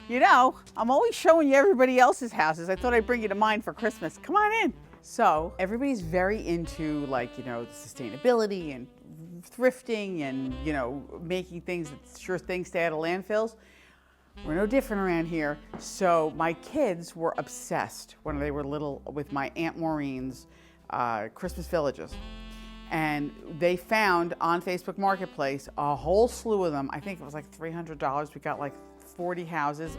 You know, I'm always showing you everybody else's houses. I thought I'd bring you to mine for Christmas. Come on in. So everybody's very into, like, you know, sustainability and thrifting and, you know, making things that sure things stay out of landfills. We're no different around here. So my kids were obsessed when they were little with my Aunt Maureen's Christmas villages. And they found on Facebook Marketplace a whole slew of them. I think it was like $300. We got like 40 houses.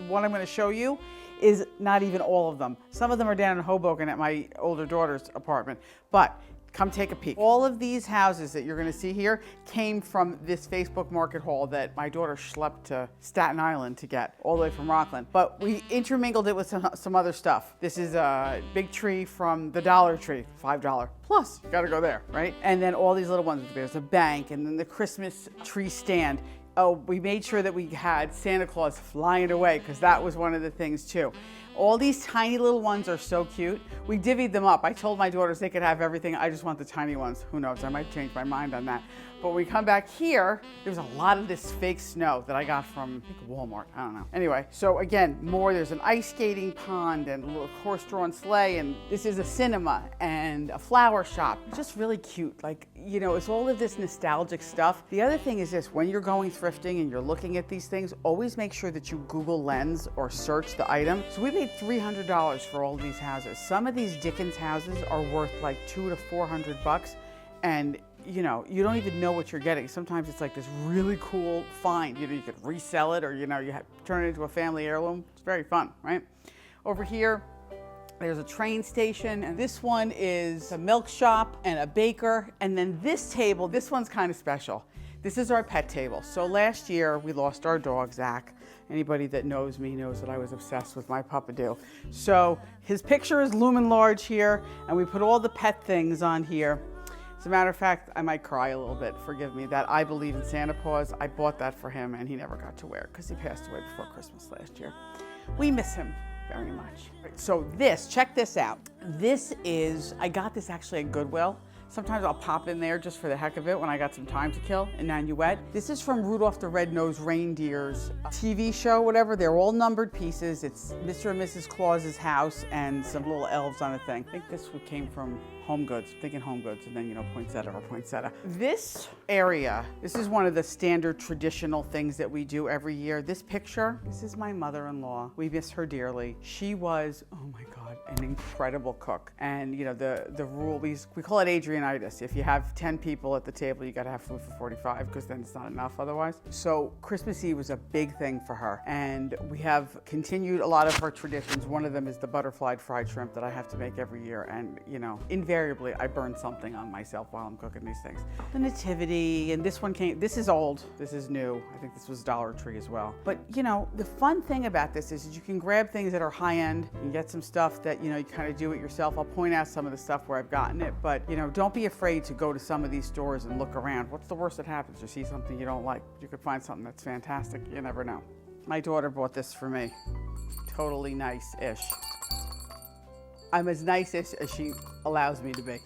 What I'm going to show you is not even all of them. Some of them are down in Hoboken at my older daughter's apartment, but come take a peek. All of these houses that you're going to see here came from this Facebook market haul that my daughter schlepped to Staten Island to get, all the way from Rockland. But we intermingled it with some other stuff. This is a big tree from the Dollar Tree, $5. Plus, you got to go there, right? And then all these little ones. There's a bank, and then the Christmas tree stand. Oh, we made sure that we had Santa Claus flying away, because that was one of the things too. All these tiny little ones are so cute. We divvied them up. I told my daughters they could have everything. I just want the tiny ones. Who knows? I might change my mind on that. But when we come back here, there's a lot of this fake snow that I got from, I think, Walmart. I don't know. Anyway, so again, there's an ice skating pond and a little horse-drawn sleigh, and this is a cinema and a flower shop. It's just really cute. Like, you know, it's all of this nostalgic stuff. The other thing is this: when you're going thrifting and you're looking at these things, always make sure that you Google Lens or search the item. So we paid $300 for all of these houses. Some of these Dickens houses are worth like $200 to $400, and you know, you don't even know what you're getting. Sometimes it's like this really cool find. You know, you could resell it, or, you know, turn it into a family heirloom. It's very fun, right? Over here, there's a train station, and this one is a milk shop and a baker. And then this table, this one's kind of special. This is our pet table. So last year, we lost our dog, Zach. Anybody that knows me knows that I was obsessed with my Puppadoo. So his picture is looming large here, and we put all the pet things on here. As a matter of fact, I might cry a little bit, forgive me, that I Believe in Santa Paws. I bought that for him, and he never got to wear it because he passed away before Christmas last year. We miss him very much. So check this out. I got this actually at Goodwill. Sometimes I'll pop in there just for the heck of it when I got some time to kill in Nanuet. This is from Rudolph the Red-Nosed Reindeer's TV show, whatever. They're all numbered pieces. It's Mr. and Mrs. Claus's house and some little elves on a thing. I think this came from Home Goods, thinking Home Goods, and then, you know, poinsettia or poinsettia. This area, this is one of the standard traditional things that we do every year. This picture, this is my mother-in-law. We miss her dearly. She was, oh my God, an incredible cook. And, you know, the rule, we call it Adrianitis. If you have 10 people at the table, you gotta have food for 45, because then it's not enough otherwise. So Christmas Eve was a big thing for her. And we have continued a lot of her traditions. One of them is the butterfly fried shrimp that I have to make every year. And, you know, invariably, I burn something on myself while I'm cooking these things. The Nativity, and this is old, this is new. I think this was Dollar Tree as well. But, you know, the fun thing about this is you can grab things that are high end and get some stuff that, you know, you kind of do it yourself. I'll point out some of the stuff where I've gotten it, but, you know, don't be afraid to go to some of these stores and look around. What's the worst that happens? You see something you don't like. You could find something that's fantastic. You never know. My daughter bought this for me. Totally nice-ish. I'm as nice-ish as she allows me to be.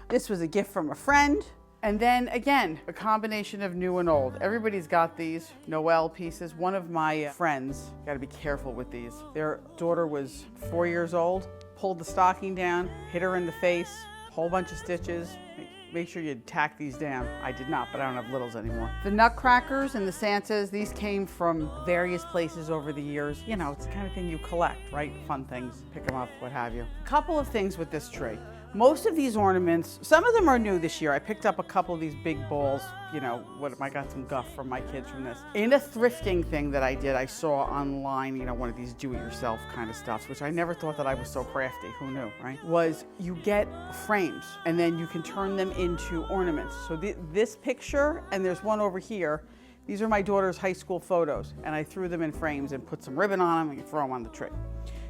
This was a gift from a friend. And then again, a combination of new and old. Everybody's got these Noel pieces. One of my friends, gotta be careful with these. Their daughter was 4 years old, pulled the stocking down, hit her in the face, whole bunch of stitches. Make sure you tack these down. I did not, but I don't have littles anymore. The Nutcrackers and the Santas, these came from various places over the years. You know, it's the kind of thing you collect, right? Fun things, pick them up, what have you. A couple of things with this tree. Most of these ornaments, some of them are new this year. I picked up a couple of these big balls, you know, I got some guff from my kids from this. In a thrifting thing that I did, I saw online, you know, one of these do-it-yourself kind of stuffs, which I never thought that I was so crafty, who knew, right? Was you get frames and then you can turn them into ornaments. So this picture, and there's one over here, these are my daughter's high school photos, and I threw them in frames and put some ribbon on them and you throw them on the tree.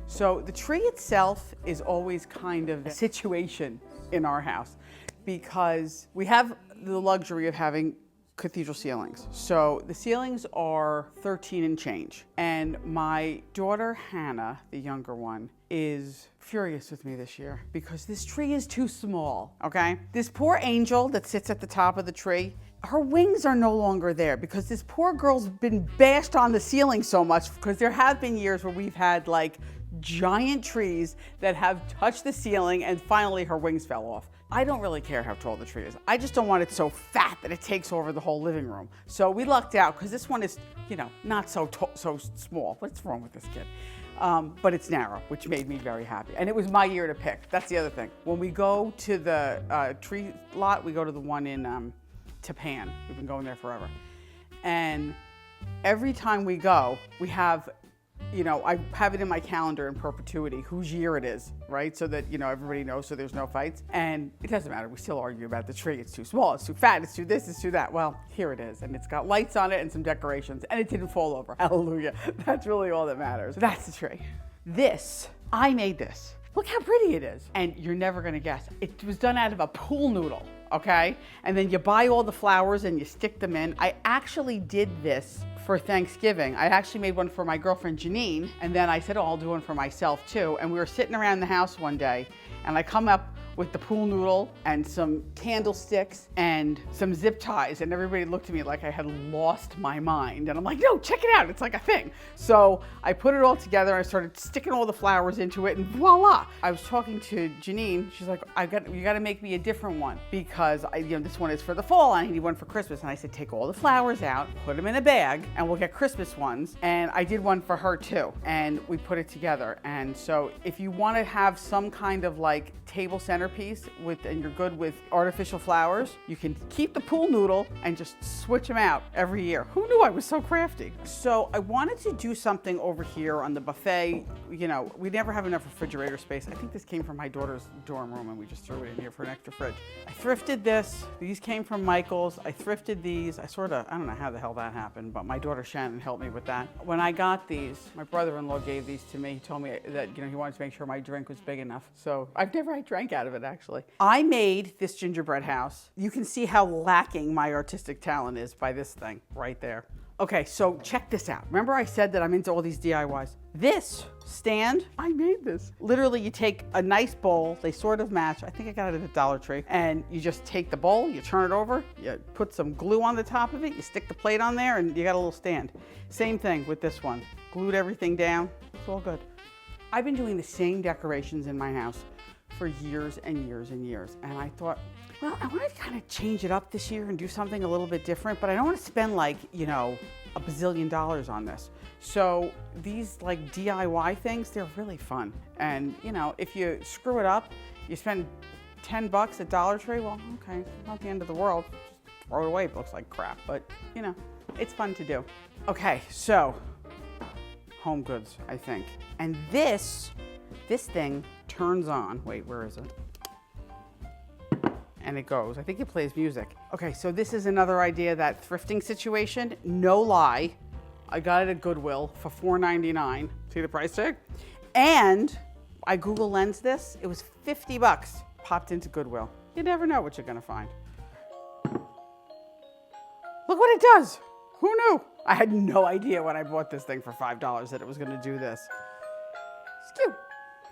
So the tree itself is always kind of a situation in our house because we have the luxury of having cathedral ceilings. So the ceilings are 13 and change. And my daughter, Hannah, the younger one, is furious with me this year because this tree is too small, okay? This poor angel that sits at the top of the tree, her wings are no longer there because this poor girl's been bashed on the ceiling so much, because there have been years where we've had like giant trees that have touched the ceiling and finally her wings fell off. I don't really care how tall the tree is. I just don't want it so fat that it takes over the whole living room. So we lucked out because this one is, you know, not so small. What's wrong with this kid? But it's narrow, which made me very happy. And it was my year to pick. That's the other thing. When we go to the tree lot, we go to the one in Tapan. We've been going there forever. And every time we go, we have, you know, I have it in my calendar in perpetuity whose year it is, right? So that, you know, everybody knows, so there's no fights. And it doesn't matter. We still argue about the tree. It's too small, it's too fat, it's too this, it's too that. Well, here it is. And it's got lights on it and some decorations, and it didn't fall over. Hallelujah. That's really all that matters. So that's the tree. This, I made this. Look how pretty it is. And you're never gonna guess. It was done out of a pool noodle, okay? And then you buy all the flowers and you stick them in. I actually did this for Thanksgiving. I actually made one for my girlfriend Janine, and then I said, oh, I'll do one for myself too. And we were sitting around the house one day, and I come up with the pool noodle and some candlesticks and some zip ties, and everybody looked at me like I had lost my mind. And I'm like, no, check it out, it's like a thing. So I put it all together, I started sticking all the flowers into it, and voila. I was talking to Janine, she's like, you gotta make me a different one, because this one is for the fall, and I need one for Christmas. And I said, take all the flowers out, put them in a bag, and we'll get Christmas ones. And I did one for her too, and we put it together. And so if you wanna have some kind of like table centerpiece and you're good with artificial flowers, you can keep the pool noodle and just switch them out every year. Who knew I was so crafty? So I wanted to do something over here on the buffet. You know, we never have enough refrigerator space. I think this came from my daughter's dorm room and we just threw it in here for an extra fridge. I thrifted this. These came from Michael's. I thrifted these. I don't know how the hell that happened, but my daughter Shannon helped me with that. When I got these, my brother-in-law gave these to me. He told me that, you know, he wanted to make sure my drink was big enough. So I've never had drank out of it, actually. I made this gingerbread house. You can see how lacking my artistic talent is by this thing right there. Okay, so check this out. Remember I said that I'm into all these DIYs? This stand, I made this. Literally, you take a nice bowl, they sort of match. I think I got it at the Dollar Tree. And you just take the bowl, you turn it over, you put some glue on the top of it, you stick the plate on there, and you got a little stand. Same thing with this one. Glued everything down, it's all good. I've been doing the same decorations in my house for years and years and years. And I thought, well, I want to kind of change it up this year and do something a little bit different, but I don't want to spend like, you know, $1 bazillion on this. So these like DIY things, they're really fun. And you know, if you screw it up, you spend $10 at Dollar Tree, well, okay, not the end of the world. Just throw it away, it looks like crap, but you know, it's fun to do. Okay, so Home Goods, I think. And this thing turns on. Wait, where is it? And it goes. I think it plays music. Okay, so this is another idea, that thrifting situation. No lie, I got it at Goodwill for $4.99. See the price tag? And I Google Lensed this. It was $50. Popped into Goodwill. You never know what you're gonna find. Look what it does. Who knew? I had no idea when I bought this thing for $5 that it was gonna do this. It's cute.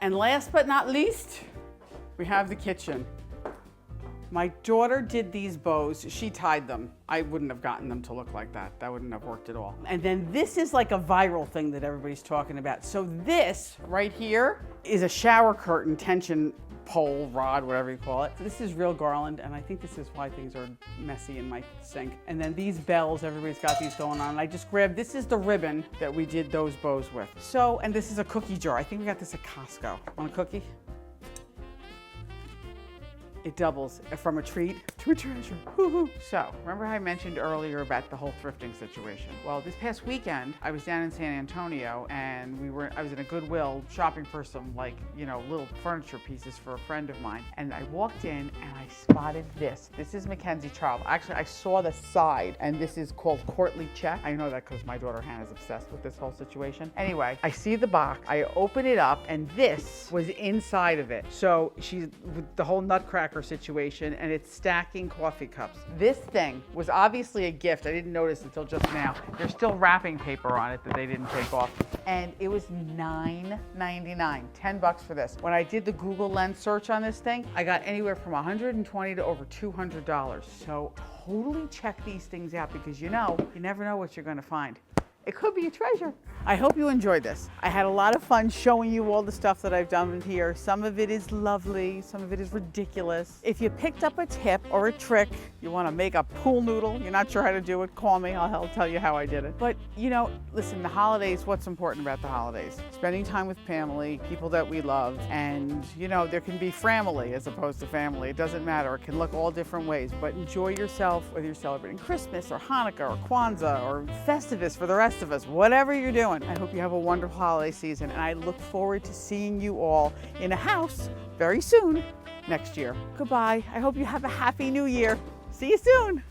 And last but not least, we have the kitchen. My daughter did these bows. She tied them. I wouldn't have gotten them to look like that. That wouldn't have worked at all. And then this is like a viral thing that everybody's talking about. So this right here is a shower curtain tension pole, rod, whatever you call it. So this is real garland, and I think this is why things are messy in my sink. And then these bells, everybody's got these going on. And I just grabbed, this is the ribbon that we did those bows with. So, and this is a cookie jar. I think we got this at Costco. Want a cookie? It doubles from a treat to a treasure. Woo-hoo. So, remember how I mentioned earlier about the whole thrifting situation? Well, this past weekend, I was down in San Antonio and I was in a Goodwill shopping for some little furniture pieces for a friend of mine. And I walked in and I spotted this. This is Mackenzie Charles. Actually, I saw the side, and this is called Courtly Check. I know that because my daughter Hannah's obsessed with this whole situation. Anyway, I see the box, I open it up, and this was inside of it. So she's with the whole Nutcracker situation, and it's stacked stacking coffee cups. This thing was obviously a gift. I didn't notice until just now. There's still wrapping paper on it that they didn't take off. And it was $9.99, 10 bucks for this. When I did the Google Lens search on this thing, I got anywhere from $120 to over $200. So totally check these things out because you never know what you're gonna find. It could be a treasure. I hope you enjoyed this. I had a lot of fun showing you all the stuff that I've done here. Some of it is lovely, some of it is ridiculous. If you picked up a tip or a trick, you wanna make a pool noodle, you're not sure how to do it, call me, I'll tell you how I did it. But listen, the holidays, what's important about the holidays? Spending time with family, people that we love, and there can be family as opposed to family. It doesn't matter, it can look all different ways, but enjoy yourself, whether you're celebrating Christmas or Hanukkah or Kwanzaa or Festivus for the rest of us, whatever you're doing. I hope you have a wonderful holiday season, and I look forward to seeing you all in a house very soon next year. Goodbye. I hope you have a happy new year. See you soon.